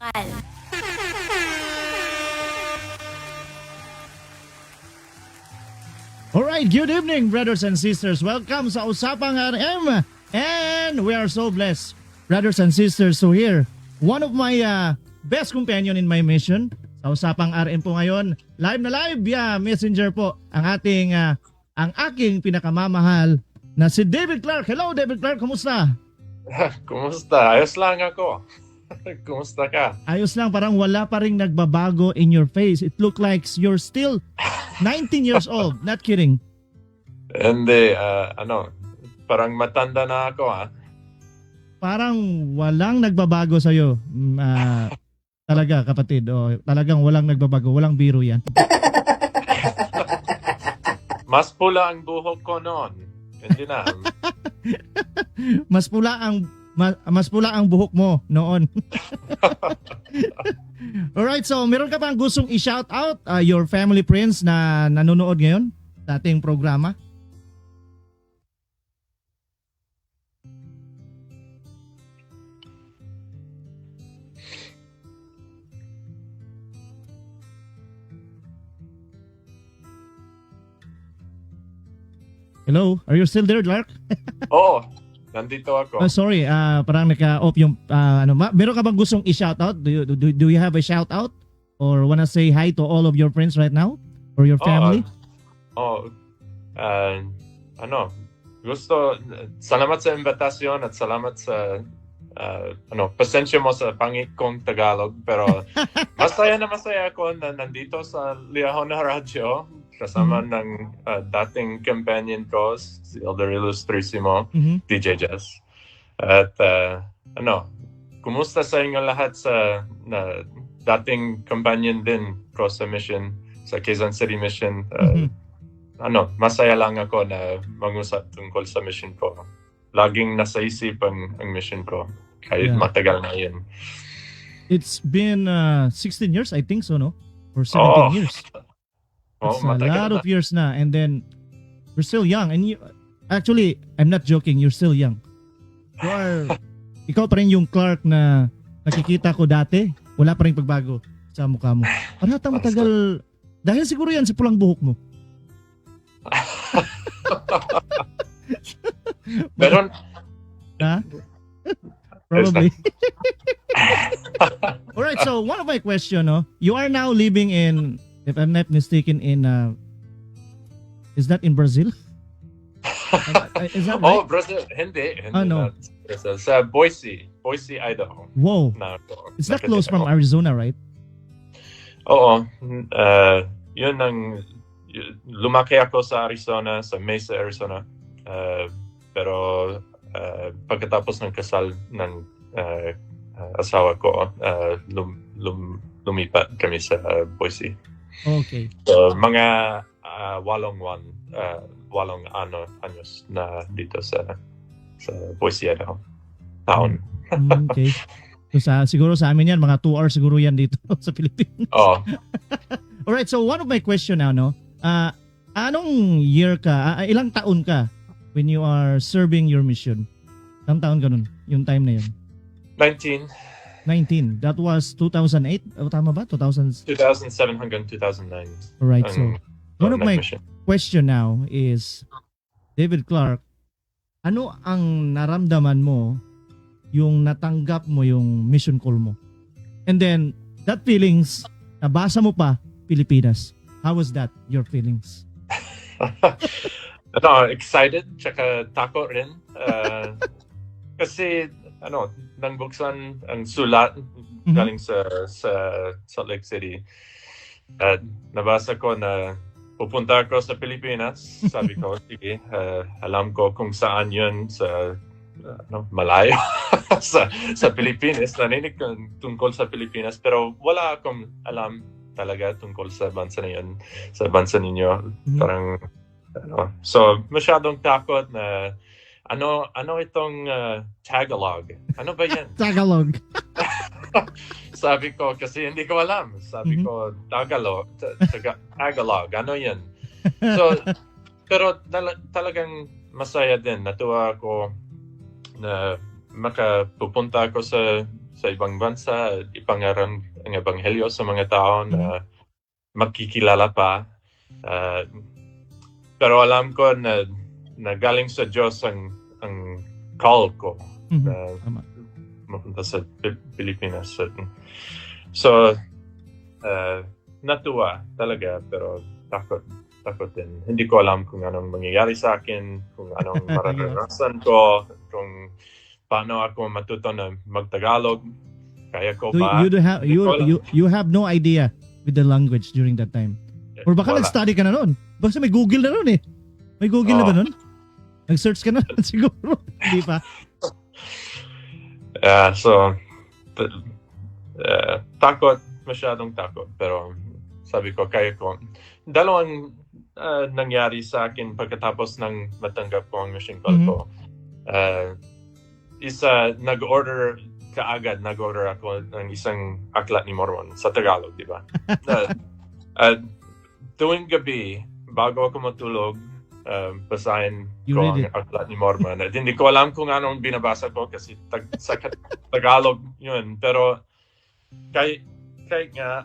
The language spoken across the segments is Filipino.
Kal. Alright, good evening, brothers and sisters. Welcome sa Usapang RM. And we are so blessed, brothers and sisters, to hear one of my best companion in my mission. Sa Usapang RM po ngayon, live na live via messenger po ang aking pinakamamahal na si David Clark. Hello, David Clark, kumusta? Kumusta? Ayos lang ako. Kumusta ka? Ayos lang, parang wala pa rin nagbabago in your face. It look like you're still 19 years old. Not kidding. Hindi, parang matanda na ako, ha? Parang walang nagbabago sa'yo. Talaga, kapatid. Talagang walang nagbabago. Walang biro yan. Mas pula ang buhok ko noon. Hindi na. Mas pula ang buhok mo noon. Alright, so meron ka bang gustong i-shout out your family friends na nanonood ngayon sa ating programa? Hello, are you still there, Clark? Oo, nandito ako. Sorry, parang naka-off yung meron ka bang gustong i-shout out? Do you have a shout out or wanna say hi to all of your friends right now or your family? Salamat sa imbitasyon at salamat sa pasensya mo sa pangit kong Tagalog, pero masaya ako na nandito sa Liahona Radio kasama ng dating companion ko, si Elder Ilustrisimo, DJ Jess. At kumusta sa inyo lahat sa dating companion din ko sa mission, sa Quezon City Mission. Masaya lang ako na mag-usap tungkol sa mission ko. Laging nasa isip ang mission ko, kahit matagal na yun. It's been 16 years, I think so, no? Or 17 years. It's a lot of years na. And then, you're still young. And actually, I'm not joking, you're still young. Ikaw pa rin yung Clark na nakikita ko dati. Wala pa rin pagbago sa mukha mo. Parang matagal. Dahil siguro yan sa pulang buhok mo. Meron. Ha? Probably. Alright, so one of my question, you are now living in, if I'm not mistaken, is that in Brazil? Is that right? Brazil. Hindi no. Brazil. Sa Boise, Idaho. Whoa. It's not close from Arizona, right? Oo. Yun lumaki ako sa Arizona, sa Mesa, Arizona. Pero pagkatapos ng kasal ng asawa ko, lumipat kami sa Boise. Okay. So, mga 8 anyos na dito sa Boise, Idaho. Taon. Okay. So siguro sa amin yan, mga 2 hours siguro yan dito sa Pilipinas. Oo. Alright, so one of my question now, anong year ka, ilang taon ka when you are serving your mission? Ilang taon ka nun, yung time na yun? 19. That was 2008? Tama ba? 2007 hanggang 2009. Alright, so one of my question now is, David Clark, ano ang naramdaman mo yung natanggap mo yung mission call mo? And then, that feelings, nabasa mo pa, Pilipinas. How was that, your feelings? Excited, tsaka takot rin. Kasi, nang buksan ang sulat galing sa Salt Lake City. At nabasa ko na pupunta ako sa Pilipinas. Sabi ko, sige, alam ko kung saan yun sa malayo sa Pilipinas. Naninig ko tungkol sa Pilipinas, pero wala akong alam talaga tungkol sa bansa na yun, sa bansa ninyo. Parang, so masyadong takot na ano itong Tagalog? Ano ba yan? Tagalog. Sabi ko, kasi hindi ko alam. Sabi ko, Tagalog. Ano yan? So, pero talagang masaya din. Natuwa ako na makapupunta ako sa sa ibang bansa, ipangaral ang ebanghelyo sa mga tao na magkikilala pa. Pero alam ko na galing sa Diyos ang call ko na mapunta sa Pilipinas. So, natuwa talaga, pero takot din. Hindi ko alam kung anong mangyayari sa akin, kung anong mararanasan ko, kung paano ako matuto na mag-Tagalog. Kaya ko ba? You have no idea with the language during that time. Or baka nag-study ka na noon. Basta may Google na noon eh. May Google na ba noon? Nag-search ka na siguro. Hindi pa. Takot. Masyadong takot. Pero sabi ko, kaya ko. Dalawang nangyari sa akin pagkatapos ng matanggap ko ang mission call ko. Isa, nag-order ako ng isang aklat ni Mormon sa Tagalog, di ba? Tuwing gabi, bago ako matulog, basahin ko ang aklat ni Mormon. Hindi ko alam kung anong binabasa ko kasi sa Tagalog yun. Pero kahit nga,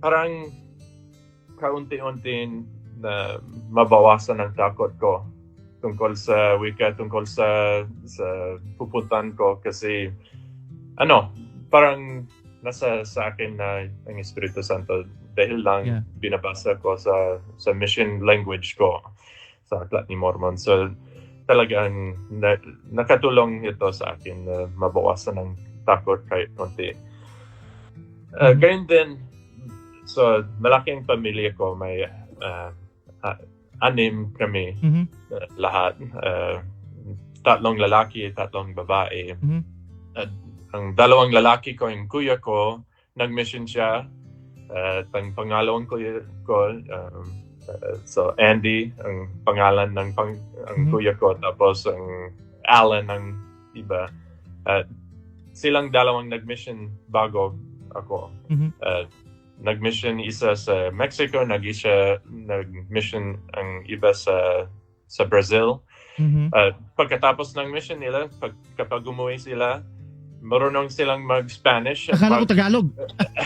parang kaunti-unti na mabawasan ang takot ko tungkol sa wika, tungkol sa pupuntan ko kasi parang nasa sa akin na ang Espiritu Santo dahil lang binabasa ko sa mission language ko sa aklat ni Mormon. So talagang nakatulong ito sa akin na mabawasan ang takot kahit konti. Ganyan din, so malaking pamilya ko, may 6 kami lahat. 3 lalaki, 3 babae. Ang 2 lalaki ko, yung kuya ko, nag-mission siya. Ang pangalawang kuya ko, so Andy, ang pangalan ng ang kuya ko, tapos ang Alan ang iba. Silang 2 nag-mission bago ako. Nag-mission isa sa Mexico, nag-mission ang iba sa Brazil. Pagkatapos ng mission nila, kapag umuwi sila, marunong silang mag-Spanish. Akala ko Tagalog.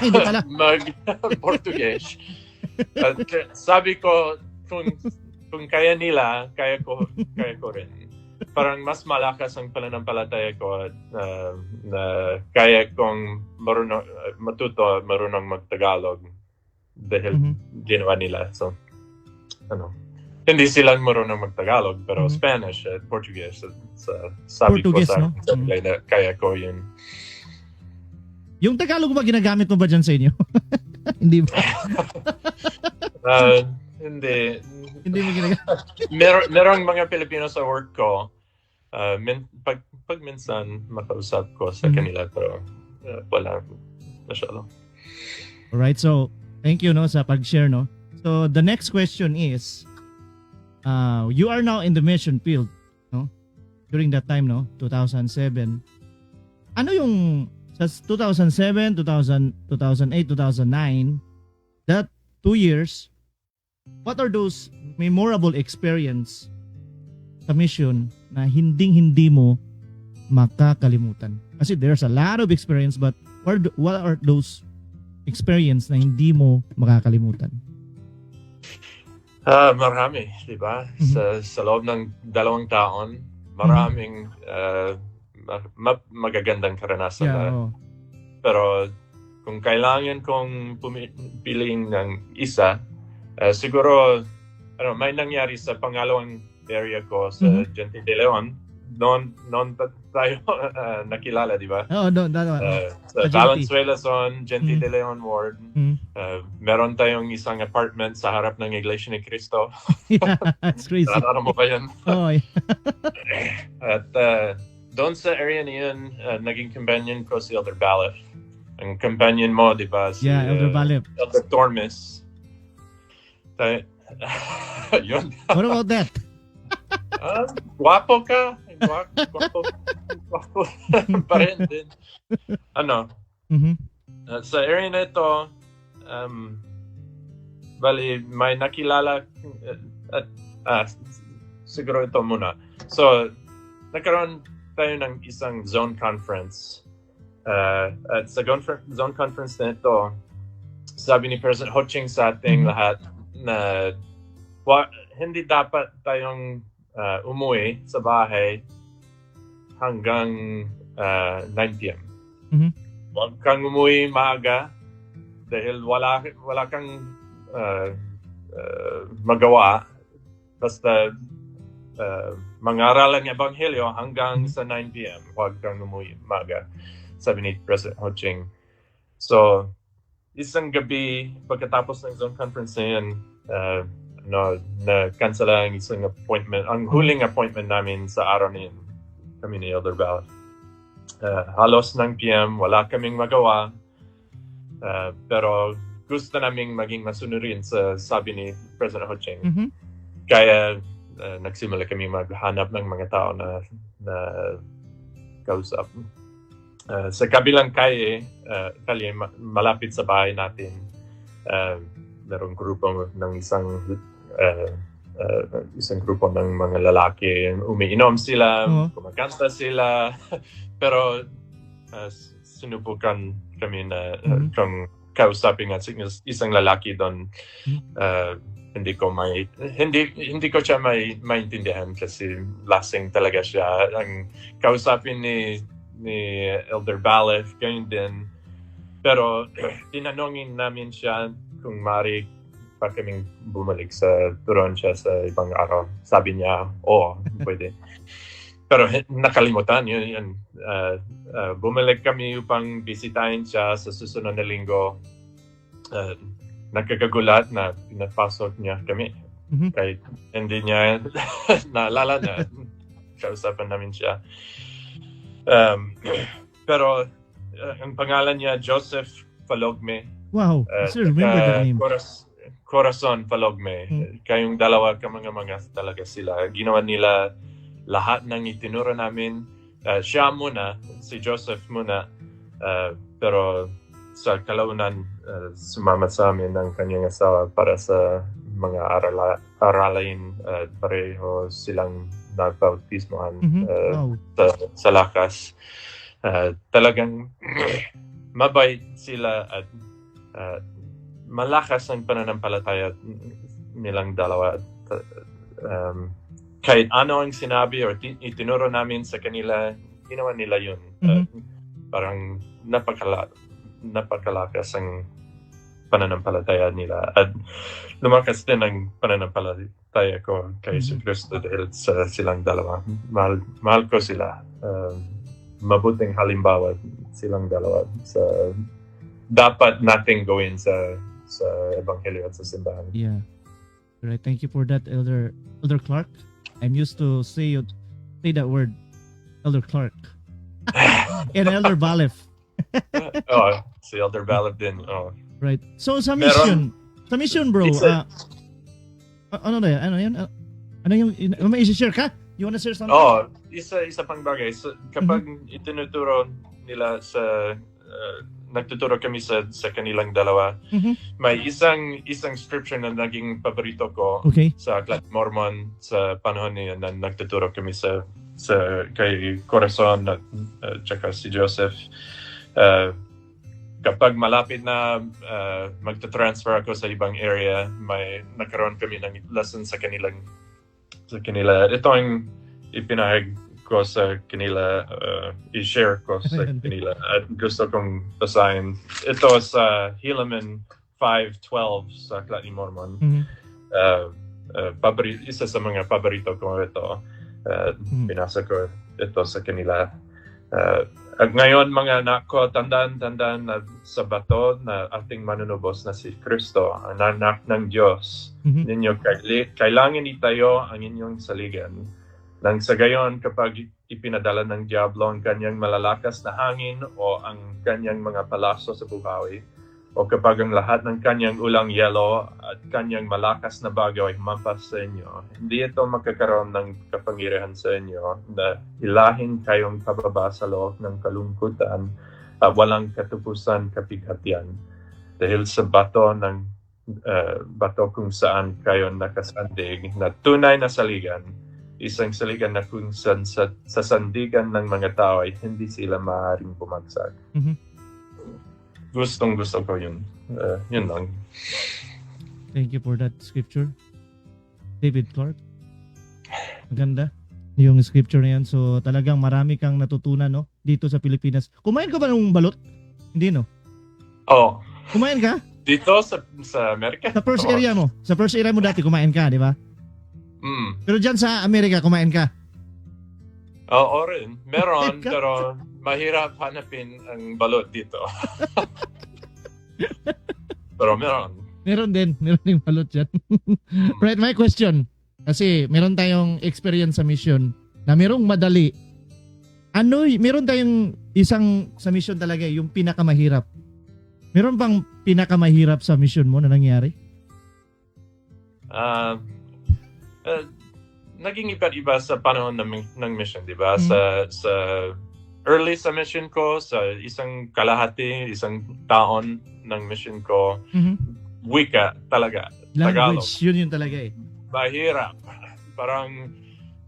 Hindi pala. Mag-Portuguese. Sabi ko, kung kaya nila, kaya ko rin. Parang mas malakas ang pananampalataya ko na kaya kong marunong mag-Tagalog dahil ginawa nila. So, hindi silang marunong mag-Tagalog, pero Spanish at Portuguese. Sabi ko sa na kaya ko yun. Yung Tagalog ba ginagamit mo ba dyan sa inyo? Hindi ba? Hindi. Hindi mo ginagamit. Merong mga Pilipino sa work ko. Pag minsan makausap ko sa kanila, pero wala masyado. Alright, so thank you sa pag-share. So the next question is, you are now in the mission field, during that time, 2007. Ano yung sa 2007, 2008, 2009, that 2 years, what are those memorable experience sa mission na hindi mo makakalimutan? Kasi there's a lot of experience, but what are those experience na hindi mo makakalimutan? Marami, di ba? Sa loob ng 2 taon, maraming magagandang karanasan na. Pero kung kailangan kong pumiliin ng isa, siguro may nangyari sa pangalawang area ko sa Gente de Leon. Noon tayo nakilala, di ba? Oo, doon. Sa Valenzuela Zone, Gente de Leon Ward. Meron tayong isang apartment sa harap ng Iglesia ni Cristo. Yeah, that's crazy. Ano mo ba yan? Oh, yeah. At doon sa area na yun, naging companion ko si Elder Balef. Ang companion mo, di ba? Si, Elder Balef. Elder Tormes. Yun. What about that? Guwapo ka. Guwapo pa rin din. Sa area na ito, bali, may nakilala siguro ito muna. So, nagkaroon tayo ng isang zone conference At sa zone conference na ito, sabi ni President Ho Ching sa ating lahat na hindi dapat tayong umuwi sa bahay hanggang 9 p.m. Huwag kang umuwi maaga dahil wala kang magawa basta mangaral ang ebanghelyo hanggang sa 9 p.m. Huwag kang umuwi maaga, sabi ni President Ho Ching. So, isang gabi pagkatapos ng zone conference na yan, na-cancel ang isang appointment, ang huling appointment namin sa araw na yun, kami ni Elder Val. Halos 9 p.m., wala kaming magawa, pero gusto naming maging masunurin sa sabi ni President Ho Ching. Kaya nagsimula kami maghanap ng mga tao na kausap. Sa kabilang kalye, malapit sa bahay natin, merong grupo ng isang grupo ng mga lalaki. Umiinom sila, kumakanta sila, pero sinubukan kami na kung kausapin at isang lalaki doon. Hindi ko siya maintindihan kasi lasing talaga siya. Ang kausapin ni Elder Balef, ganyan din. Pero tinanongin namin siya kung maaari pa kaming bumalik sa turon siya sa ibang araw. Sabi niya, pwede. Pero nakalimutan yun. Bumalik kami upang bisitahin siya sa susunod na linggo. Nagkakagulat na pinapasok niya kami. Kahit hindi niya naalala na kausapan namin siya. Pero ang pangalan niya Joseph Falogme. Wow, I still remember the name. Corazon Falogme. Kayong dalawa mga talaga sila. Ginawa nila lahat ng itinuro namin. Siya muna, si Joseph muna. Pero sa kalaunan, sumamat sa amin ang kanyang asawa para sa mga aralin. Pareho silang nagbautismohan sa lakas. Talagang mabait sila at malakas ang pananampalataya nilang dalawa. Kahit ano ang sinabi o itinuro namin sa kanila, ginawa nila yun. Parang napakalakas ang pananampalataya nila. At lumakas din ang pananampalataya ko kay Jesus Cristo dahil sa silang dalawa. Mahal ko sila. Mabuting halimbawa silang dalawa sa dapat nating gawin sa ebanghelyo at sa simbahan. Yeah. Right. Thank you for that, Elder Clark. I'm used to say that word, Elder Clark. And Elder Balef. Si Elder Balef din. Right. So sa mission, bro. Ano yan? Ano yung may i-share ka? You wanna share something? Isa pang bagay. So, kapag itinuturo nila nagtuturo kami sa kanilang dalawa, may isang scripture na naging paborito ko sa Aklat Mormon sa panahon niya na nagtuturo kami sa kay Corazon at tsaka si Joseph. Kapag malapit na magta-transfer ako sa ibang area, may nagkaroon kami ng lesson sa kanila. Ito ang ipinahag ko sa kanila, i-share ko sa kanila at gusto kong basahin. Ito sa Helaman 5:12 sa Aklat ni Mormon. Isa sa mga paborito ko ito. Binasa ko ito sa kanila. At ngayon mga anak ko, tandaan na sa bato na ating manunubos na si Kristo, ang anak ng Diyos. Ninyo kailangan itayo ang inyong saligan. Nang sa gayon, kapag ipinadala ng Diablo ang kanyang malalakas na hangin o ang kanyang mga palaso sa buhawi, o kapag ang lahat ng kanyang ulang yelo at kanyang malakas na bagyo ay humampas sa inyo, hindi ito makakaroon ng kapangyarihan sa inyo na ilahin kayong pababa sa loob ng kalungkutan at walang katupusan kapighatian. Dahil sa bato kung saan kayo nakasandig na tunay na saligan, isang saligan na kung sa sandigan ng mga tao ay hindi sila maaaring bumagsak. Mhm. Gusto ko yun. Yun lang. Thank you for that scripture, David Clark. Maganda yung scripture na yan. So talagang marami kang natutunan, no, dito sa Pilipinas. Kumain ka ba ng balot? Hindi, no? Oh, Kumain ka? dito sa Amerika? Sa first Oo. area mo. Sa first area mo dati kumain ka, di ba? Pero dyan sa Amerika, kumain ka. Oo rin. Meron, Teka. pero mahirap hanapin ang balot dito. Pero meron. Meron din balot dyan. Right, my question. Kasi meron tayong experience sa mission na merong madali. Meron tayong isang sa mission talaga, yung pinakamahirap. Meron bang pinakamahirap sa mission mo na nangyari? Naging iba-iba sa panahon ng mission, di ba? Mm. Sa early sa mission ko, sa isang taon ng mission ko, wika talaga. Tagalog. Language, yun talaga eh. Mahirap. Parang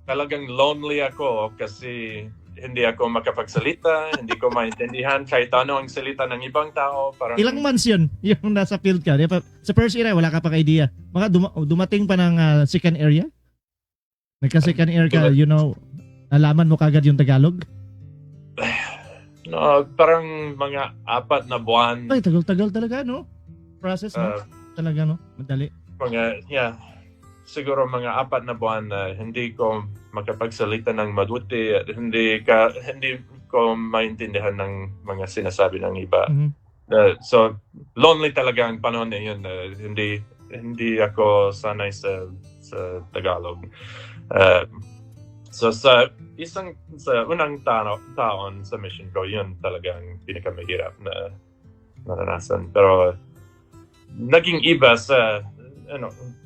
talagang lonely ako kasi hindi ako makapagsalita, hindi ko maintindihan kahit ano ang salita ng ibang tao. Parang, Ilang months yun yung nasa field ka? Di ba? Sa first area, wala ka pa idea. Baka dumating pa ng second area? Nagka-second area ka, nalaman mo kagad yung Tagalog? no, parang mga 4 na buwan. Ay, tagal-tagal talaga, no? Process, no? Talaga, no? Madali. Siguro mga 4 na buwan na hindi ko makapagsalita ng mabuti at hindi ko maintindihan ng mga sinasabi ng iba. So lonely talaga ang panahon na yun. Hindi ako sanay sa Tagalog. So sa unang taon sa mission ko, yun talagang pinakamahirap na naranasan. Pero naging iba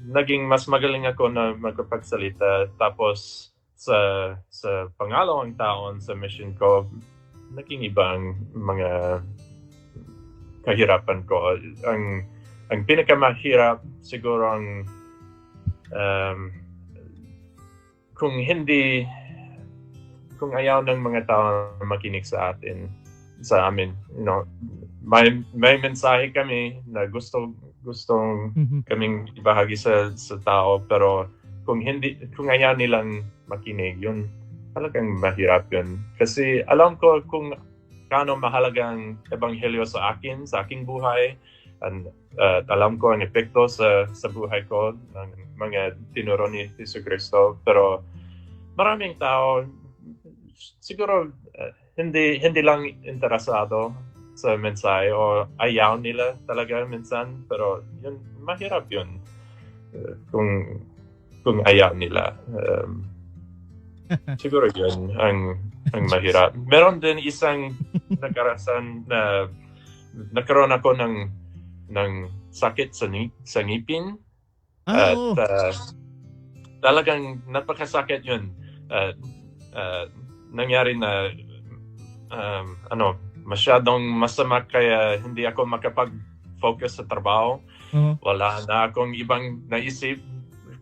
naging mas magaling ako na magpagsalita. Tapos sa pangalawang taon sa mission ko, naging ibang mga kahirapan ko. Ang pinakamahirap siguro ang kung ayaw ng mga tao makinig sa amin, may mensahe kami na gustong kaming ibahagi sa tao, pero kung ayaw nilang makinig, yun talagang mahirap yun. Kasi alam ko kung gaano mahalaga ang ebanghelyo sa aking buhay, at alam ko ang epekto sa buhay ko ng mga tinuro ni Jesucristo, pero maraming tao siguro hindi lang interesado sa mensahe o ayaw nila talaga minsan, pero yun, mahirap yun kung ayaw nila. Siguro yun ang mahirap. Meron din isang nakarasan na nagkaroon ako ng sakit sa ngipin. At talagang napakasakit yun. Nangyari na masyadong masama kaya hindi ako makapag-focus sa trabaho. Wala na akong ibang naisip.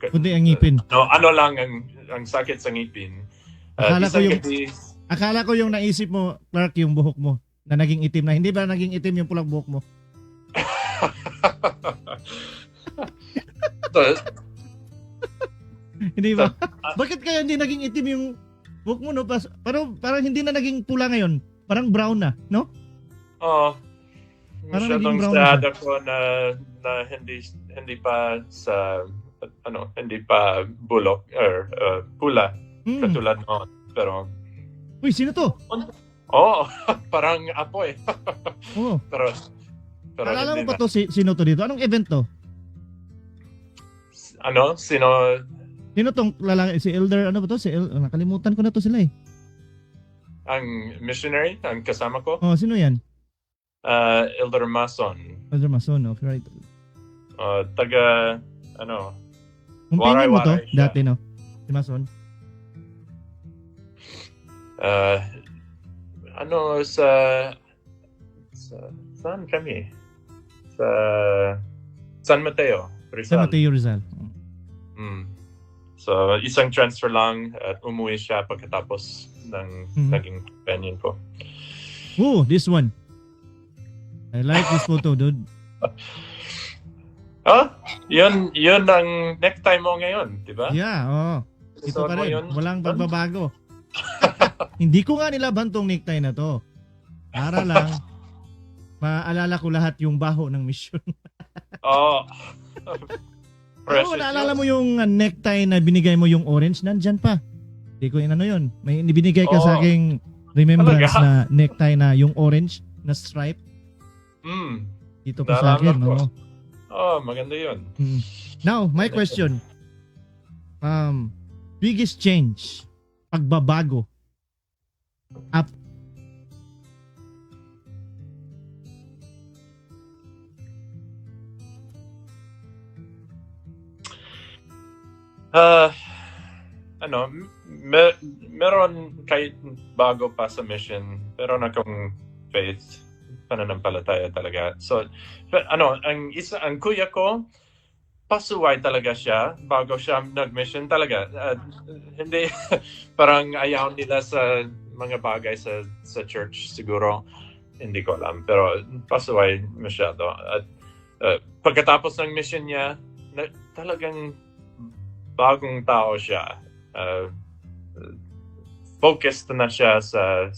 Kundi ang ngipin. Ano lang ang sakit sa ngipin. Akala ko yung naisip mo, Clark, yung buhok mo na naging itim na. Hindi ba naging itim yung pulang buhok mo? Hindi ba? Bakit kaya hindi naging itim yung buhok mo, no? Parang hindi na naging pula ngayon. Parang brown na, no? Masyadong sad ako na hindi pa hindi pa bulok or pula katulad noon. Pero uy, sino to? Parang apo eh. Pero alala mo ba to sino to dito? Anong event to? Sino tong lalaki? Si Elder, ano ba to? Nakalimutan ko na to sila eh. Ang missionary, ang kasama ko? Sino yan? Elder Mason. Elder Mason, okay, right. Taga, Kumpinin mo to dati, no? Si Mason? Saan kami? Sa San Mateo, Rizal. San Mateo, Rizal. So, isang transfer lang at umuwi siya pagkatapos ng naging companion ko. Oh, this one. I like this photo, dude. Yun ang necktie mo ngayon, di ba? Yeah, oh. Ito Suot pa mo rin. yun? Walang pagbabago. Hindi ko nga nilaban tong necktie na to. Para lang maalala ko lahat yung baho ng mission. Oh. Pero naalala mo yung necktie na binigay mo yung orange? Nandyan pa. Hindi ko inano yun. May binigay ka sa aking remembrance na necktie na yung orange na stripe. Dito pa sa akin. No? Oh, maganda yun. Now, my question. Biggest change, pagbabago. Up. Meron kahit bago pa sa mission, meron akong faith, pananampalataya talaga. So, ang kuya ko, pasuway talaga siya bago siya nag-mission talaga. Hindi, parang ayaw nila sa mga bagay sa church siguro. Hindi ko alam, pero pasuway masyado. At pagkatapos ng mission niya, talagang bagong tao siya. Focused na siya sa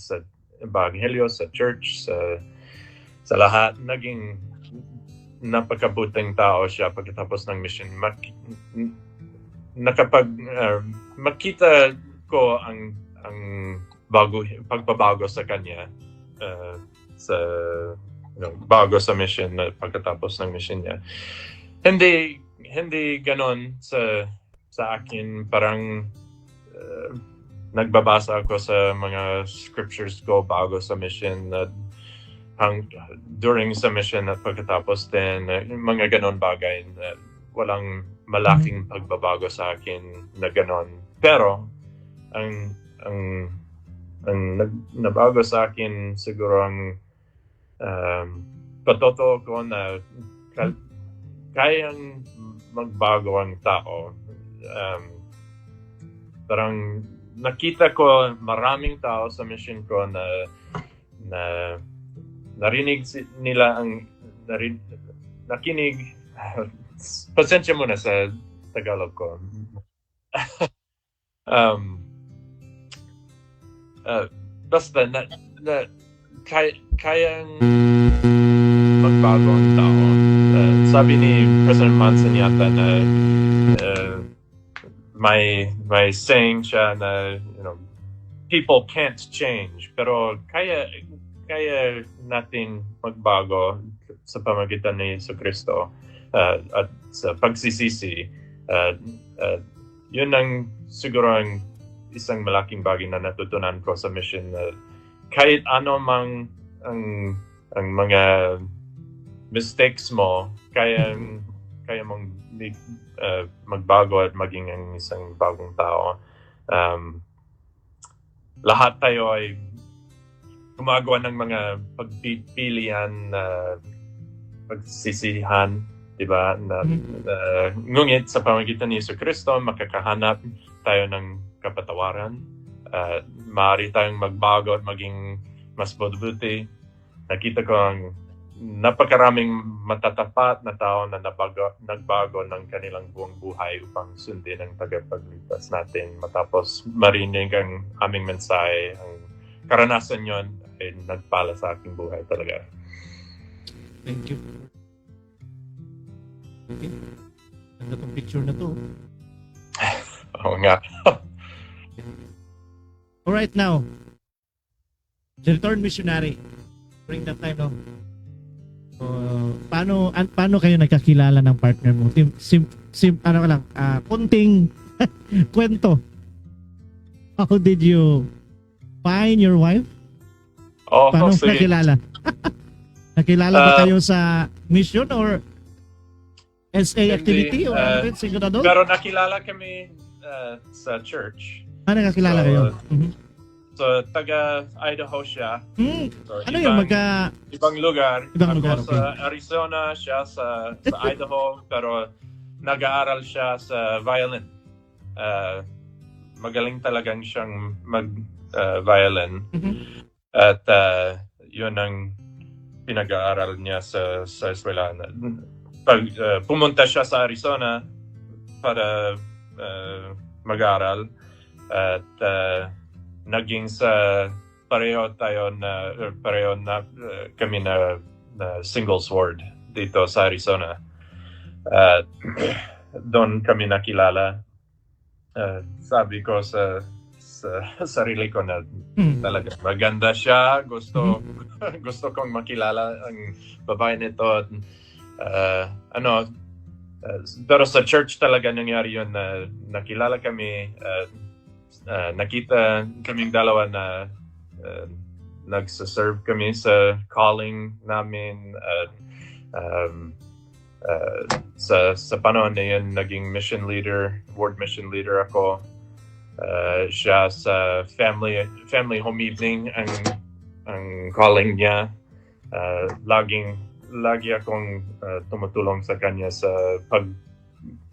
Ebanghelyo, sa church, sa lahat. Naging napakabuting tao siya pagkatapos ng mission. Makita ko ang pagbabago sa kanya bago sa mission pagkatapos ng mission niya. Hindi ganon sa akin, parang nagbabasa ako sa mga scriptures ko bago sa mission during sa mission at pagkatapos din mga ganon bagay na walang malaking pagbabago sa akin na ganon. Pero ang nabago sa akin siguro ang patotoo ko na kayang magbago ang tao. Parang nakita ko maraming tao sa mission ko na narinig nila nakinig. Pasensya muna sa Tagalog ko. Basta kayang magbago ang tao. Sabi ni President Monson yata na may saying siya na people can't change, pero kaya natin magbago sa pamagitan ni Jesucristo at sa pagsisisi. Yun ang siguro ang isang malaking bagay na natutunan ko sa mission, na kahit ano mang ang mga mistakes mo, kaya mong magbago at maging ang isang bagong tao. Lahat tayo ay gumagawa ng mga pagpipilian na pagsisihan, di ba? Ngunit sa pamagitan ni Jesucristo, makakahanap tayo ng kapatawaran. Maaari tayong magbago at maging mas mabuti. Nakita ko ang napakaraming matatapat na tao na nagbago ng kanilang buong buhay upang sundin ang tagapagligtas natin. Matapos marinig ang aming mensahe, ang karanasan yon ay nagpala sa aking buhay talaga. Thank you. Okay. Ganda tong picture na to. Oo nga. Alright, now, the return missionary. During that time, no? Paano kayo nagkakilala ng partner mo? Kunting kwento. How did you find your wife? Paano nakilala? Nakilala ba kayo sa mission or SA activity or single adult? Pero nakilala kami sa church. Nakakilala kayo? So, taga Idaho siya. So, ano yun? Ibang lugar. Ibang lugar, Ako sa Arizona, siya sa Idaho, pero nag-aaral siya sa violin. magaling talagang siyang mag-violin. Mhm. At yun ang pinag-aaral niya sa eskwela. Pag pumunta siya sa Arizona para mag-aral at naging pareho na kami na single sword dito sa Arizona. Doon kami nakilala. Sabi ko sa sarili ko na talaga maganda siya. Gusto kong makilala ang babae nito. Pero sa church talaga nangyari yun na nakilala kami. Nakita kaming dalawa na nagsaserve kami sa calling namin. Sa panahon na yun, naging ward mission leader ako. Siya sa family home evening ang calling niya. Lagi akong tumutulong sa kanya sa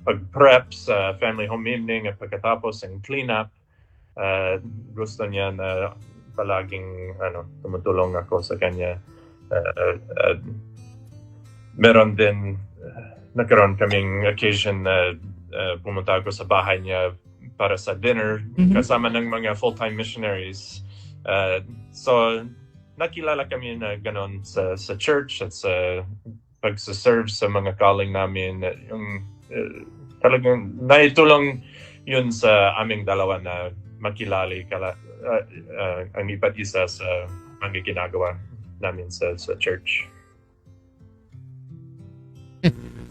pag-prep sa family home evening at pagkatapos ang cleanup. Gusto niya na palaging tumutulong ako sa kanya. Meron din nagkaroon kaming occasion na pumunta ako sa bahay niya para sa dinner kasama ng mga full-time missionaries. So nakilala kami na ganon sa church at sa pagsaserve sa mga calling namin. Yung talagang naitulong yun sa aming dalawa na makilala ang iba't isa sa mga ginagawa namin sa church.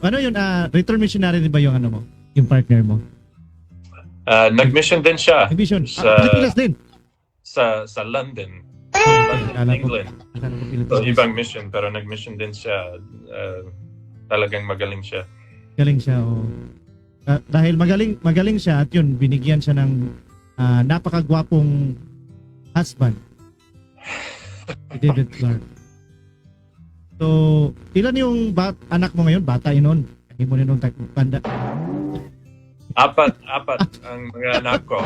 Ano yun, return missionary din ba yung yung partner mo? Nag-mission din siya. Mission? Sa Pilipinas din? Sa London, England. So, ibang mission, pero nag-mission din siya. Talagang magaling siya. Galing siya, oh. Dahil magaling siya at yun, binigyan siya ng napakagwapong husband. Si David Clark. So, ilan yung anak mo ngayon? Bata yun nun. Hindi mo nung banda. Apat ang mga anak ko.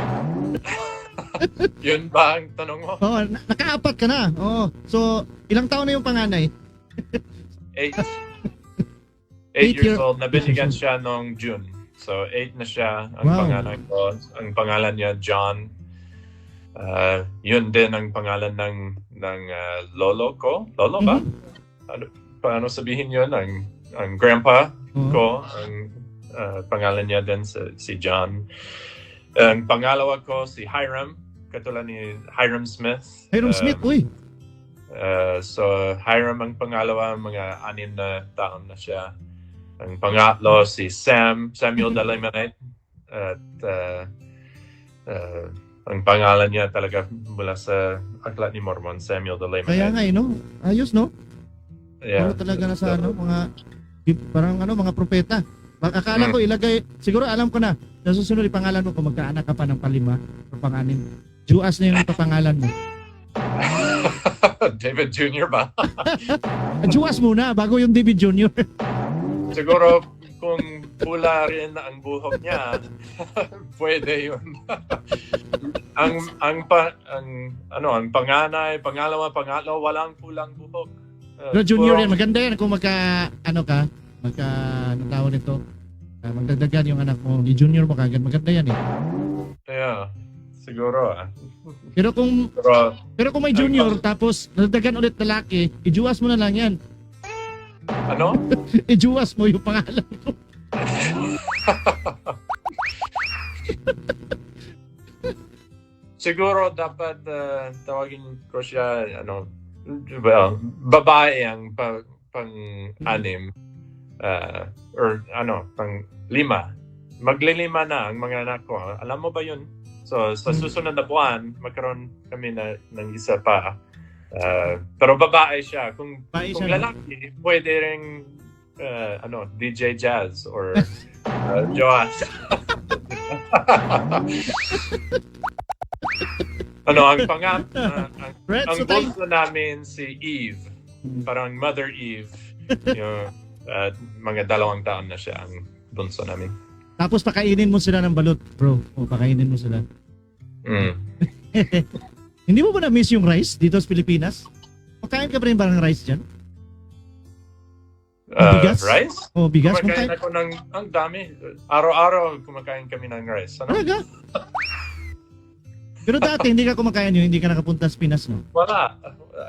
Yun ba ang tanong mo? Oo, naka-apat ka na. Oo. So, ilang taon na yung panganay? 8 years old. Nabinigyan siya noong June. So, 8 na siya. Ang pangalan ko. Ang pangalan niya, John. Yun din ang pangalan ng lolo ko. Lolo ba? Paano sabihin yun? Ang grandpa ko. Ang pangalan niya din si John. Ang pangalawa ko si Hiram. Katulad ni Hiram Smith. Hiram Smith, uy! So, Hiram ang pangalawa. Mga 6 na taon na siya. Ang pangatlo si Samuel Dalamanite. At ang pangalan niya talaga mula sa Aklat ni Mormon, Samuel Dalamanite. Kaya nga, no? Ayos, no? Yeah. Pero talaga na sa mga propeta. Akala ko ilagay, siguro alam ko na, sa susunod ipangalan mo kung magkaanak ka pa ng 5 o pang-6. Juas na yung papangalan mo. David Jr. ba? Juas muna bago yung David Jr. Siguro kung pula rin ang buhok niya, pwede yun. ang panganay, pangalawa, pangatlo, walang pulang buhok. Pero junior yan, maganda yan kung ano tawag nito, magdagdagan yung anak mo, i-junior mo kagad, maganda yan eh. Yeah, siguro Pero kung may junior tapos nadagdagan ulit lalaki, ijuwas mo na lang yan. Ano? Ijuwas mo yung pangalan mo. Siguro dapat tawagin ko siya babae ang pang-anim or pang-5. Maglilima na ang mga anak ko. Alam mo ba yun? So sa susunod na buwan, magkaroon kami ng isa pa. Pero babae siya. Kung lalaki, pwede ring DJ Jazz or Joas. Ang bunso namin si Eve. Parang Mother Eve. Yung mga 2 taon na siya ang bunso namin. Tapos pakainin mo sila ng balot, bro. O, pakainin mo sila. Hindi mo ba na-miss yung rice dito sa Pilipinas? Pakain ka pa rin ba ng rice dyan? Bigas? Rice? O, bigas? Kumakain ako ng, ang dami. Araw-araw kumakain kami ng rice. Ano? Talaga? Pero dati hindi ka kumakain yun, hindi ka nakapunta sa Pinas, no? Wala.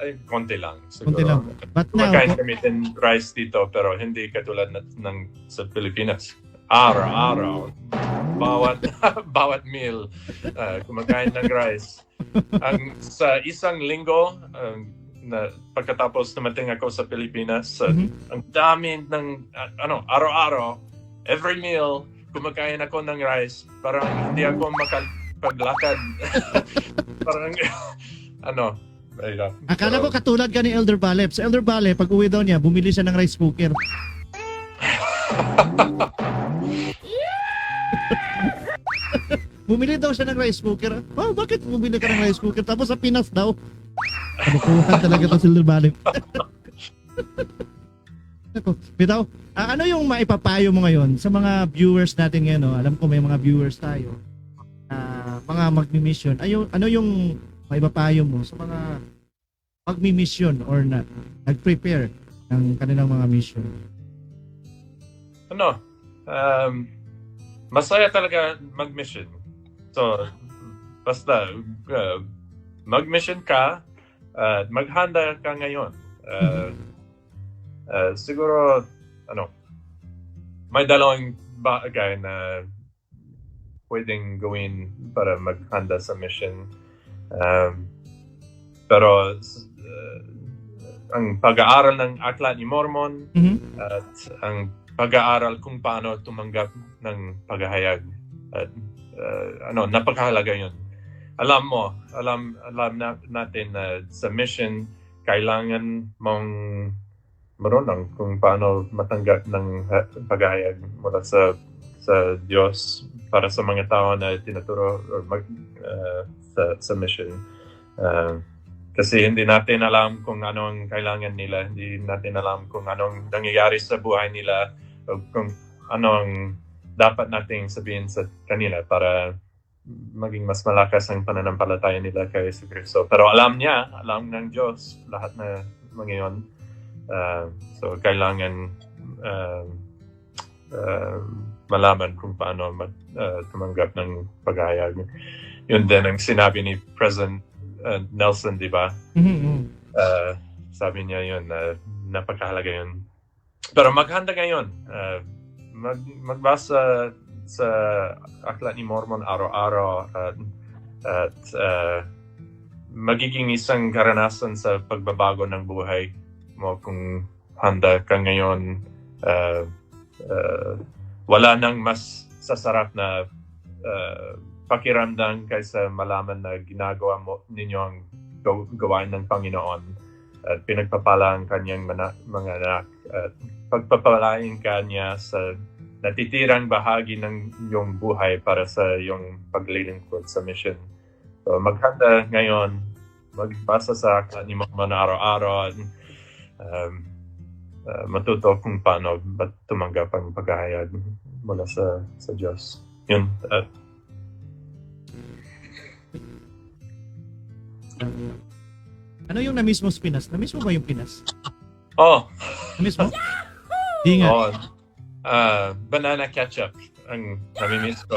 Ay, konti lang. Siguro. Konti lang. But now, Kumakain kami din rice dito, pero hindi katulad ng sa Pilipinas. Araw-araw. Bawat meal, kumakain ng rice. Sa isang linggo, na pagkatapos dumating ako sa Pilipinas, ang dami ng araw-araw, every meal, kumakain ako ng rice. Parang hindi ako makapaglakad. Parang akala ko katulad ka ni Elder Balep. Sa Elder Balep, pag uwi daw niya, bumili siya ng rice cooker. Bumili daw siya ng rice cooker. Oh, bakit bumili ka ng rice cooker? Tapos sa Pinas daw. Kabukuhan talaga to si Elder Balep. Bitaw, ano yung maipapayo mo ngayon sa mga viewers natin ngayon? No? Alam ko may mga viewers tayo. Mga magmi-mission. Ano yung maipapayo mo sa mga magmi-mission or nag-prepare ng kanilang mga mission? Masaya talaga mag-mission. So, basta mag-mission ka at maghanda ka ngayon. Siguro, may dalawang bagay na pwedeng gawin para maghanda sa mission. Pero ang pag-aaral ng Aklat ni Mormon at ang pag-aaral kung paano tumanggap ng paghahayag. At napakahalaga yun. Alam natin na sa mission, kailangan mong marunong kung paano matanggap ng paghahayag mula sa Diyos para sa mga tao na tinuturo or sa mission. Kasi hindi natin alam kung ano ang kailangan nila, hindi natin alam kung anong nangyayari sa buhay nila, o kung ano ang dapat nating sabihin sa kanila para maging mas malakas ang pananampalataya nila kay Yesu Cristo. Pero alam ng Diyos lahat na mga yun. So kailangan malaman kung paano tumanggap ng paghahayag. Yun din ang sinabi ni President Nelson, di ba? Sabi niya yun, napakahalaga yun. Pero maghanda ngayon. Magbasa sa Aklat ni Mormon araw-araw at magiging isang karanasan sa pagbabago ng buhay mo kung handa ka ngayon. Wala nang mas sasarap na pakiramdam kaysa malaman na ginagawa ninyo ang gawain ng Panginoon at pinagpapala ang kanyang mga anak at pagpapalain ka niya sa natitirang bahagi ng iyong buhay para sa iyong paglilingkod sa mission. So maghanda ngayon, magbasa sa Aklat ni Mormon araw-araw, matuto kung paano tumanggap ang paghahayag mula sa Diyos. Yun. Ano yung na-miss mo sa Pinas? Na-miss mo ba yung Pinas? Na-miss mo? Di nga. Banana ketchup ang nami-miss ko.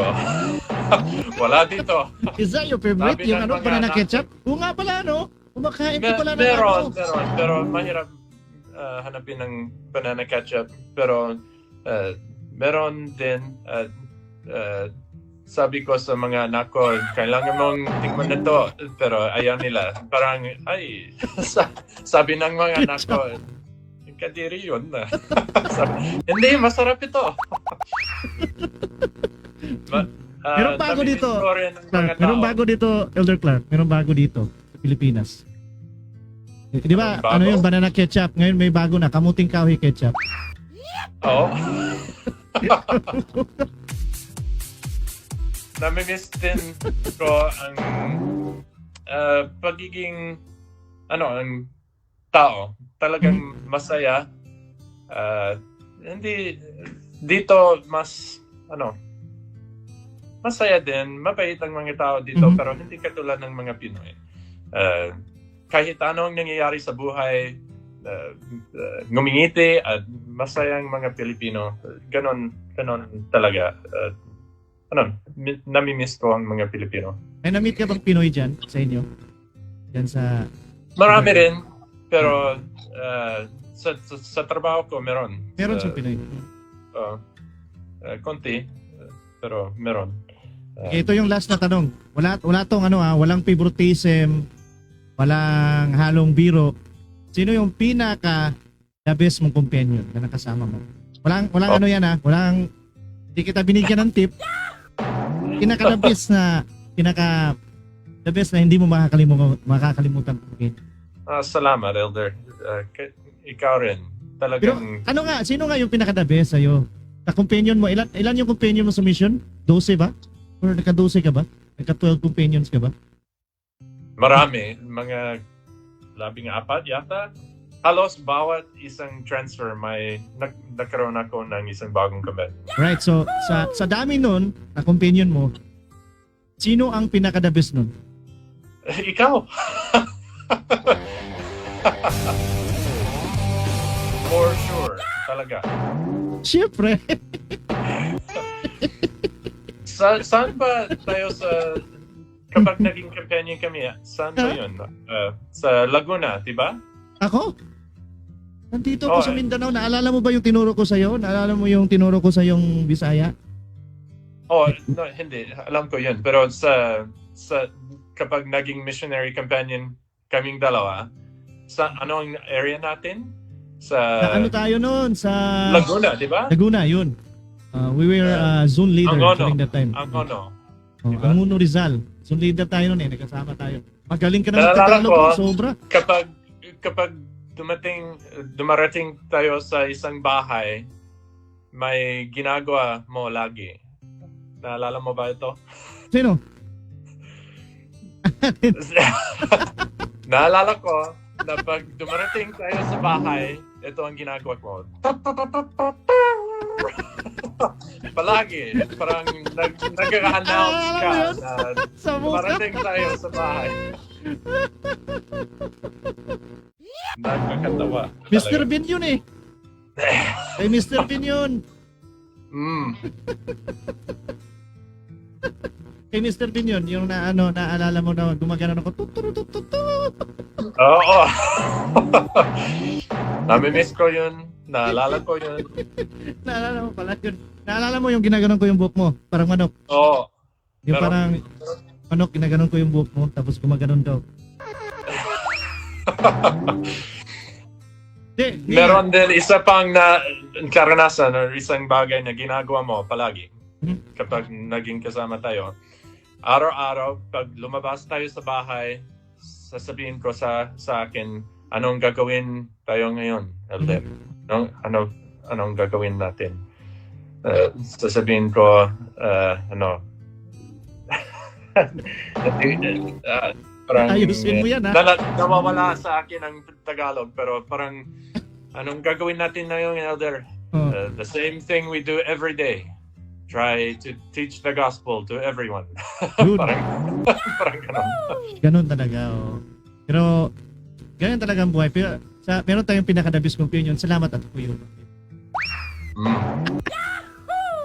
Wala dito. Is that your favorite? Sabi Yung banana ketchup? Oo nga pala, no? Kumakain ka pala ng Pero mahirap hanapin ng banana ketchup. Pero meron din sabi ko sa mga anak ko, kailangan mong tikman na to. Pero ayaw nila. Parang, sabi ng mga anak ko, kadiri yun na. Hindi, masarap ito. Merong bago dito. Merong bago dito, Elder Clark. Merong bago dito sa Pilipinas. Di ba, ano yung banana ketchup? Ngayon may bago na, kamuting kahoy ketchup. Oo. Nami-miss din ko ang pagiging ang tao. Talagang masaya. Hindi dito mas masaya din, mabait ang mga tao dito, Mhm. pero hindi katulad ng mga Pinoy. Kahit anong nangyayari sa buhay, ngumingiti at masayang mga Pilipino. Ganon talaga. Namimiss ko ang mga Pilipino. May na-meet ka bang Pinoy dyan sa inyo? Dyan sa... Marami rin, pero sa trabaho ko meron. Meron siyang Pinoy. Konti, pero meron. Ito yung last na tanong. Wala tong walang favoritism, walang halong biro. Sino yung pinaka the best mong companion na nakasama mo? Walang walang hindi kita binigyan ng tip. Pinaka the best na hindi mo makakalimutan. Okay. Salamat, Elder. Ikaw rin. Pero Talagang sino nga yung pinaka the best sa'yo? Na companion mo, ilan yung companion mo sa mission? 12 ba? Or naka-12 ka ba? Naka-12 companions ka ba? marami, mga 14 yata. Halos bawat isang transfer may nagkaroon ako ng isang bagong companion. Right, so sa dami nun na companion mo, sino ang pinaka the best nun? Ikaw! For sure, talaga. Siyempre. Saan ba tayo kapag naging companion kami, saan ba yun? Sa Laguna, di ba? Ako? Nandito ako Oh, sa Mindanao. Naalala mo ba yung tinuro ko sa'yo? Naalala mo yung tinuro ko sa yung Bisaya? No, hindi. Alam ko yun. Pero kapag naging missionary companion kaming dalawa, sa anong area natin? Sa ano tayo noon? Sa Laguna, di ba? Laguna, yun. We were zone leader Angono. during that time. Angono. Oh, diba? Angono Rizal. Zone leader tayo noon nagkasama tayo. Magaling ka na Naalala magtagalog ko, mo, sobra. Kapag dumarating tayo sa isang bahay, may ginagawa mo lagi. Naalala mo ba ito? Sino? Naalala ko na pag dumarating tayo sa bahay, ito ang ginagawa ko. Palagi, parang nag-announce ka na Sa mukha. dumarating tayo sa bahay. Nagkakatawa. Mr. Bean yun eh. Kay Mr. Bean yun. Kay Mr. Bean yun. Yung naalala mo na gumagano ako. Tuturutututu. Oo. Nami-miss ko yun. Naalala ko yun. Naalala mo pala yun. Naalala mo yung ginaganon ko yung buhok mo. Parang manok. Oo. Yung Pero- parang manok, ginaganon ko yung buhok mo. Tapos gumaganon daw. Meron din isa pang karanasan or isang bagay na ginagawa mo palagi kapag naging kasama tayo. Araw-araw, pag lumabas tayo sa bahay, sasabihin ko sa akin, anong gagawin tayo ngayon, Elder? Anong gagawin natin? Sasabihin ko, parang Ayusin mo yan, ha? nawawala sa akin ang Tagalog, pero parang anong gagawin natin ngayon, Elder? Oh. The same thing we do every day. Try to teach the gospel to everyone. Yun. parang ganun. Ganun talaga, oh. Pero, ganyan talaga ang buhay. Pero, meron tayong pinaka-the-best companion. Salamat at kuyo.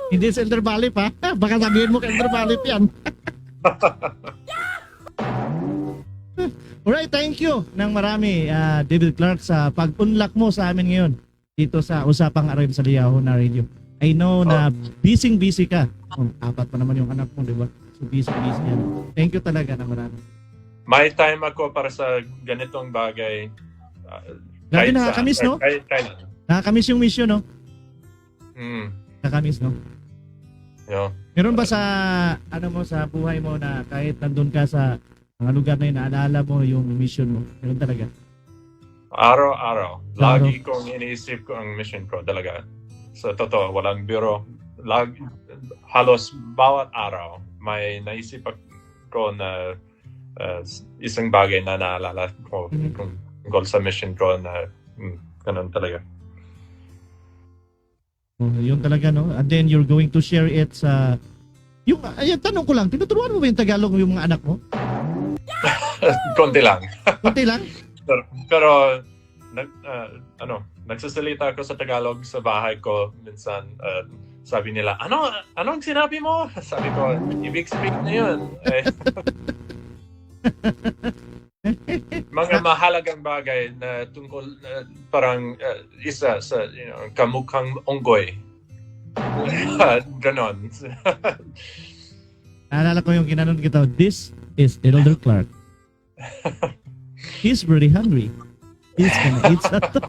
Hindi sa Elder Valley pa. Baka sabihin mo kay Elder Valley yan. Alright, thank you ng marami, David Clark, sa pag-unlock mo sa amin ngayon dito sa Usapang Arim sa Liyaho na radio. I know na busy ka. Apat pa naman yung anak mo, di ba? So busy yan. Thank you talaga na marami. May time ako para sa ganitong bagay. Grabe, nakakamiss, no? Kailan. Nakakamiss yung mission, no? Mm. Nakakamiss, no? Yeah. Meron ba sa sa buhay mo na kahit nandun ka sa mga lugar na yun, naalala mo yung mission mo? Meron talaga? Araw-araw. Lagi kong iniisip ko ang mission ko talaga. Sa totoo, walang biro. Halos bawat araw may naisip ko na isang bagay na naalala ko tungkol sa mission ko na ganun talaga. Yun talaga, no? And then you're going to share it sa Yung, ayan, tanong ko lang, tinuturuan mo ba yung Tagalog yung mga anak mo? Konti lang. Kunti lang? Pero nagsasalita ako sa Tagalog sa bahay ko minsan. Sabi nila, anong sinabi mo? Sabi ko, ibig sabihin na yun. Mga mahalagang bagay na tungkol parang isa sa kamukhang unggoy. Ganon. Naalala ko yung ginanon kita, this is Elder Clark. He's very hungry. He's gonna eat something.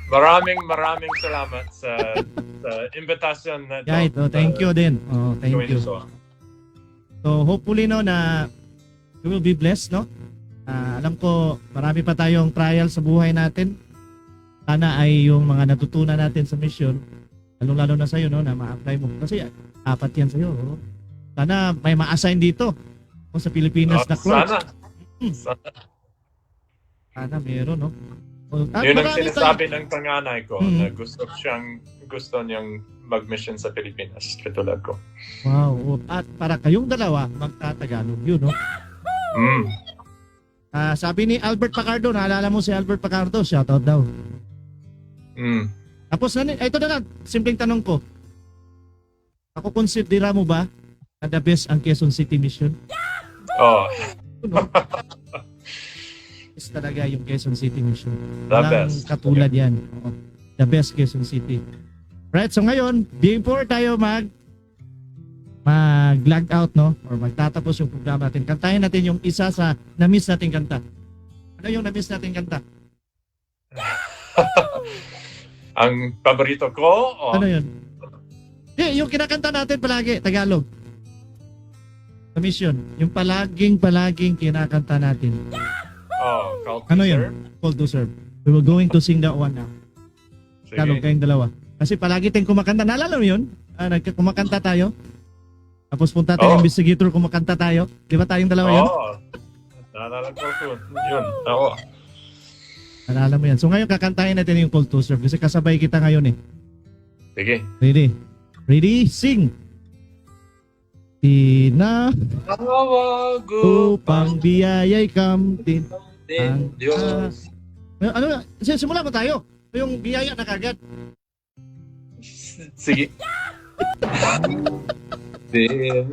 Maraming salamat sa invitation na ito. Right, thank you din. Thank Gawin you. ito. So hopefully no na we will be blessed, no? Alam ko marami pa tayong trial sa buhay natin. Sana ay yung mga natutunan natin sa mission, lalo na sa iyo, no, na ma-apply mo. Kasi 4 yan sa iyo. Sana may ma-assign dito sa Pilipinas na clerks. Sana meron, no? Yun ang sinasabi ng panganay ko na gusto niyang mag-mission sa Pilipinas, katulad ko. Wow. At para kayong dalawa, magtatagalog yun, no? Sabi ni Albert Pacardo, naalala mo si Albert Pacardo, shoutout daw. Tapos, ito na lang, simpleng tanong ko. Ako, konsidera mo ba na the best ang Quezon City mission? Oh. No? Best talaga yung Quezon City mission. The Walang best. katulad yan. Oo. The best Quezon City. Right, so ngayon, before tayo mag-log out, no? Or magtatapos yung programa natin, kantahin natin yung isa sa na-miss nating kanta. Ano yung na-miss nating kanta? Ang paborito ko? Ano yun? Yung kinakanta natin palagi, Tagalog. Sa mission. Yung palaging kinakanta natin. Called Ano to yun? Serve? Called to Serve. We will going to sing that one now. Tagalog Sige. kayong dalawa. Kasi palagi tayong kumakanta. Naalala mo yun? Kumakanta tayo. Tapos punta tayo investigator, kumakanta tayo. Di ba tayong dalawa yun? Naalala ko yun. Oo. Naalala mo yan. So ngayon kakantahin natin yung Call to Serve kasi kasabay kita ngayon eh. Sige. Ready? Ready? Sing! Tawag Upang biyaya'y kamtin. din Diyos. Ano? Simulan mo tayo. Yung biyaya na kagad. Sige. Din.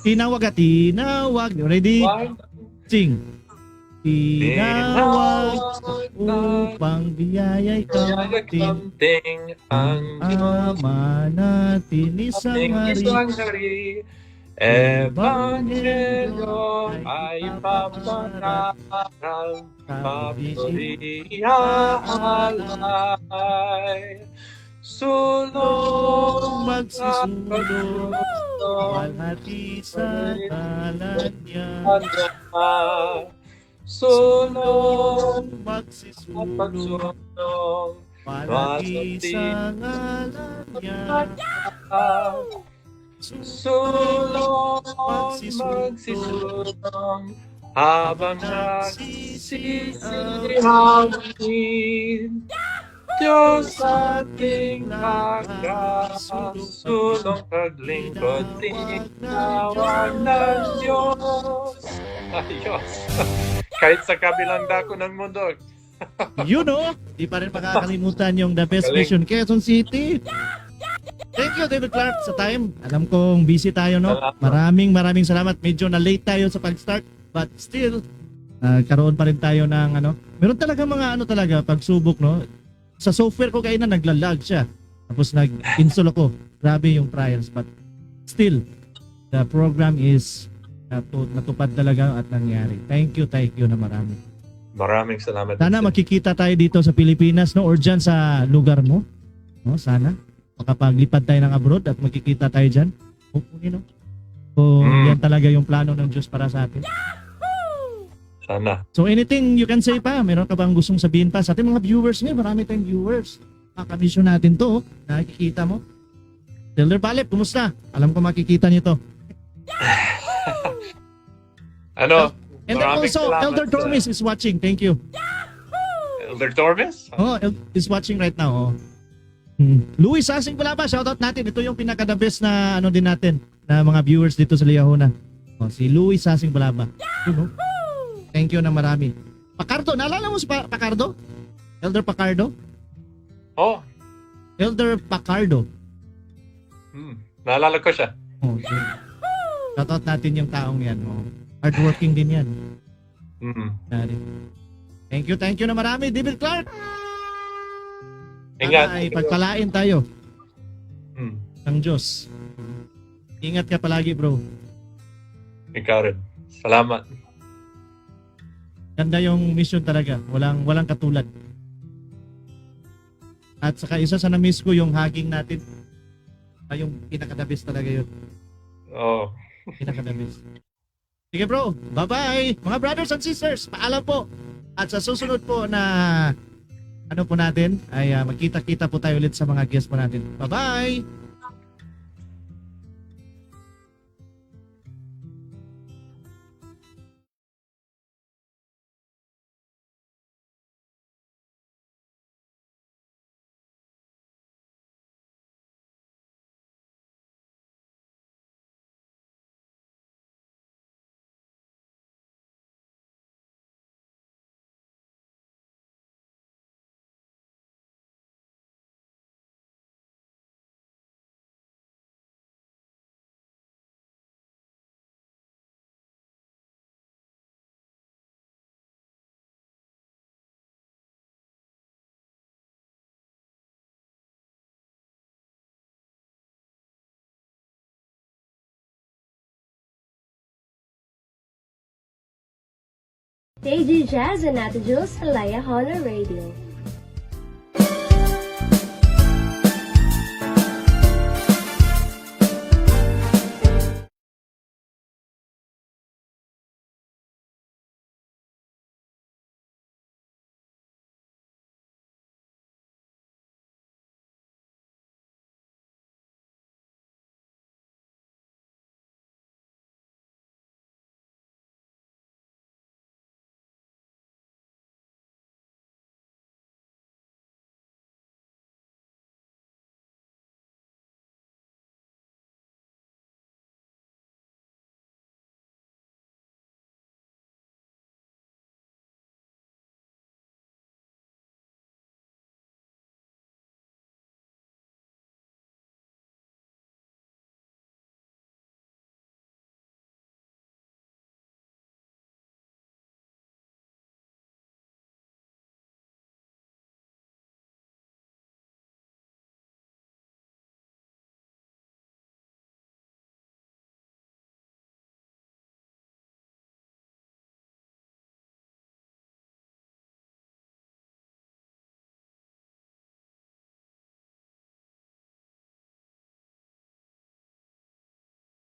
Tinawag. Ready? Sing! Tinawag upang biyaya'y kamtin. Ting ang Ama natin isang hari. Evangelyo ay papangaral, papurihalay. Sulong magsisulong, walhati sa ngalan niya. Sulong magsisulong, pagsulong, walhati sa ngalan niya. Sulong magsisulong habang nagsisihangin. Diyos ating nagkasulong paglingkod, tinawag ng Diyos. Ayos. Kahit sa kabilang dako ng mundo. You know, di pa rin makakalimutan yung The Best Mission Quezon City. Thank you, David Clark, sa time. Alam kong busy tayo, no? Maraming salamat. Medyo na late tayo sa pag-start, but still, karoon pa rin tayo ng meron talaga mga pagsubok, no? Sa software ko kayo na naglalag siya. Tapos nag-install ako. Grabe yung trials, but still, the program is natupad talaga at nangyari. Thank you na marami. Maraming salamat. Sana makikita tayo dito sa Pilipinas, no? Or dyan sa lugar mo. No? Sana. Makapaglipad tayo ng abroad at makikita tayo dyan. Hopefully, no? So, yan talaga yung plano ng Diyos para sa atin. Sana. So, anything you can say pa? Meron ka bang gustong sabihin pa sa ating mga viewers ngayon? Marami tayong viewers. Makamisyon natin to. Nakikita mo. Elder Balep, kumusta? Alam ko makikita niyo to. And then also, Elder Tormes is watching. Thank you. Elder Tormes? Oh, is watching right now. Oh. Louis Sasing Balaba, shoutout natin. Ito yung pinaka-the best na ano din natin, na mga viewers dito sa Liahona. Si Louis Sasing Balaba. Thank you na marami. Pacardo, naalala mo si Pacardo? Elder Pacardo? Oh, Elder Pacardo. naalala ko siya. Shoutout natin yung taong yan. Hardworking din yan. Thank you na marami, David Clark. Ingat. Ay, pagpalain tayo ng Diyos. Ingat ka palagi, bro. Ikaw rin. Salamat. Ganda yung mission talaga. Walang katulad. At saka isa sa na-miss ko yung hugging natin. Yung pinaka-the-best talaga yun. Oh. Pinaka-the-best. Sige bro, bye-bye. Mga brothers and sisters, paalam po. At sa susunod po na ano po natin, ay magkita-kita po tayo ulit sa mga guests po natin. Bye-bye! KG Jazz and Nata Jules, Alaya Honor Radio.